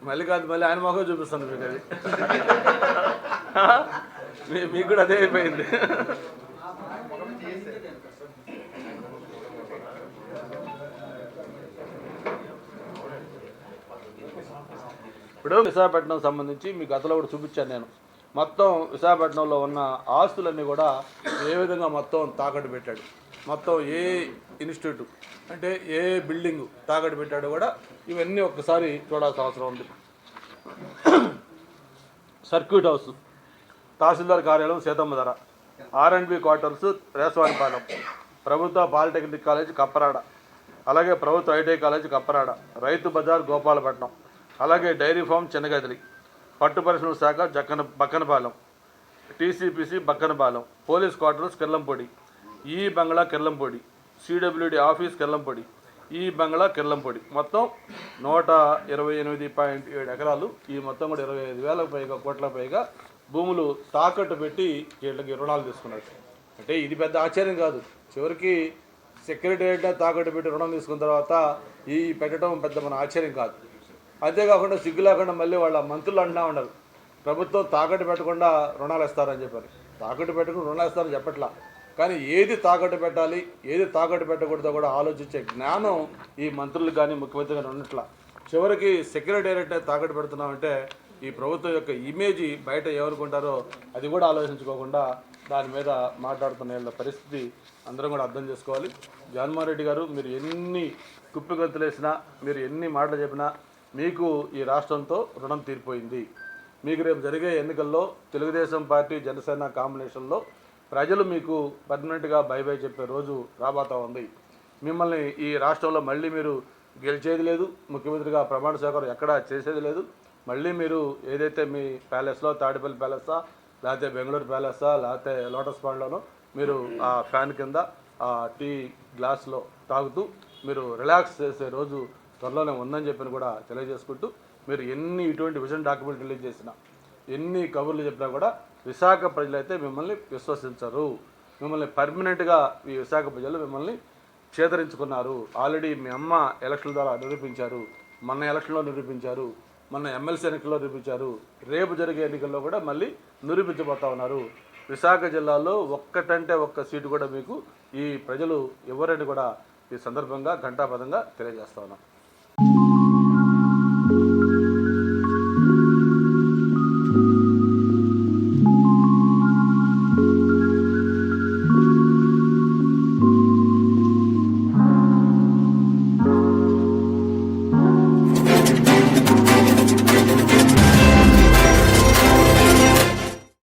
మళ్ళీ కాదు, మళ్ళీ ఆయన మొహం చూపిస్తాను మీకు. అది మీకు కూడా అదే అయిపోయింది. ఇప్పుడు విశాఖపట్నం సంబంధించి మీకు గతంలో కూడా చూపించాను నేను. మొత్తం విశాఖపట్నంలో ఉన్న ఆస్తులన్నీ కూడా ఏ విధంగా మొత్తం తాకట్టు పెట్టాడు, మొత్తం ఏ ఇన్స్టిట్యూట్ అంటే ఏ బిల్డింగు తాకట్టు పెట్టాడు కూడా ఇవన్నీ ఒక్కసారి చూడాల్సిన అవసరం ఉంది. సర్క్యూట్ హౌస్, తహసీల్దార్ కార్యాలయం సీతమ్మ ధర, R&B క్వార్టర్స్ రేసవానిపాలెం, ప్రభుత్వ పాలిటెక్నిక్ కాలేజ్ కప్పరాడ, అలాగే ప్రభుత్వ ఐటీ కాలేజ్ కప్పరాడ, రైతు బజార్ గోపాలపట్నం, అలాగే డైరీ ఫామ్ చిన్నగదిలి, పట్టు పరిశ్రమల శాఖ Bakkanapalem, TCPC Bakkanapalem, police quarters Kirlampudi, ఈ బంగ్లా కిర్లంపొడి, CWD ఆఫీస్ కిర్లంపొడి, ఈ బంగ్లా కిర్లంపొడి, మొత్తం 128.7 ఎకరాలు. ఈ మొత్తం కూడా 25,000 కోట్ల పైగా భూములు తాకట్టు పెట్టి వీళ్ళకి రుణాలు తీసుకున్నారు. అంటే ఇది పెద్ద ఆశ్చర్యం కాదు. చివరికి సెక్రటేరియట్ తాకట్టు పెట్టి రుణం తీసుకున్న తర్వాత ఈ పెట్టడం పెద్ద మన ఆశ్చర్యం కాదు. అంతేకాకుండా సిగ్గు లేకుండా మళ్ళీ వాళ్ళ మంత్రులు అంటున్నా ఉన్నారు, ప్రభుత్వం తాకట్టు పెట్టకుండా రుణాలు ఇస్తారని చెప్పారు. తాకట్టు పెట్టకుండా రుణాలు ఇస్తారని చెప్పట్లా, కానీ ఏది తాకట్టు పెట్టాలి, ఏది తాకట్టు పెట్టకూడదో కూడా ఆలోచించే జ్ఞానం ఈ మంత్రులకు కానీ ముఖ్యమంత్రి కానీ ఉన్నట్లా. చివరికి సెక్రటేరియట్ తాకట్టు పెడుతున్నామంటే ఈ ప్రభుత్వం యొక్క ఇమేజ్ బయట ఏమనుకుంటారో అది కూడా ఆలోచించుకోకుండా దాని మీద మాట్లాడుతున్న పరిస్థితి అందరం కూడా అర్థం చేసుకోవాలి. జగన్మోహన్ రెడ్డి గారు, మీరు ఎన్ని కుప్పిగంతులు వేసినా, మీరు ఎన్ని మాటలు చెప్పినా మీకు ఈ రాష్ట్రంతో రుణం తీరిపోయింది. మీకు రేపు జరిగే ఎన్నికల్లో తెలుగుదేశం పార్టీ జనసేన కాంబినేషన్లో ప్రజలు మీకు పర్మనెంట్గా బై బై చెప్పే రోజు రాబోతా ఉంది. మిమ్మల్ని ఈ రాష్ట్రంలో మళ్ళీ మీరు గెలిచేది లేదు, ముఖ్యమంత్రిగా ప్రమాణ స్వీకారం ఎక్కడా చేసేది లేదు. మళ్ళీ మీరు ఏదైతే మీ ప్యాలెస్లో, తాడేపల్లి ప్యాలెస్సా, లేకపోతే బెంగళూరు ప్యాలెస్సా, లేకపోతే లోటస్ పాండ్లోనో మీరు ఆ ఫ్యాన్ కింద ఆ టీ గ్లాస్లో తాగుతూ మీరు రిలాక్స్ చేసే రోజు త్వరలోనే ఉందని చెప్పని కూడా తెలియజేసుకుంటూ, మీరు ఎన్ని ఇటువంటి విజన్ డాక్యుమెంట్ రిలీజ్ చేసినా, ఎన్ని కబుర్లు చెప్పినా కూడా విశాఖ ప్రజలైతే మిమ్మల్ని విశ్వసించరు. మిమ్మల్ని పర్మనెంట్గా ఈ విశాఖ ప్రజలు మిమ్మల్ని క్షేత్రించుకున్నారు. ఆల్రెడీ మీ అమ్మ ఎలక్షన్ల ద్వారా నిరూపించారు, మొన్న ఎలక్షన్లో నిరూపించారు, మొన్న ఎమ్మెల్సీ ఎన్నికల్లో నిరూపించారు, రేపు జరిగే ఎన్నికల్లో కూడా మళ్ళీ నిరూపించబోతా ఉన్నారు. విశాఖ జిల్లాలో ఒక్కటంటే ఒక్క సీటు కూడా మీకు ఈ ప్రజలు ఎవరని కూడా ఈ సందర్భంగా ఘంటాపథంగా తెలియజేస్తా ఉన్నాం.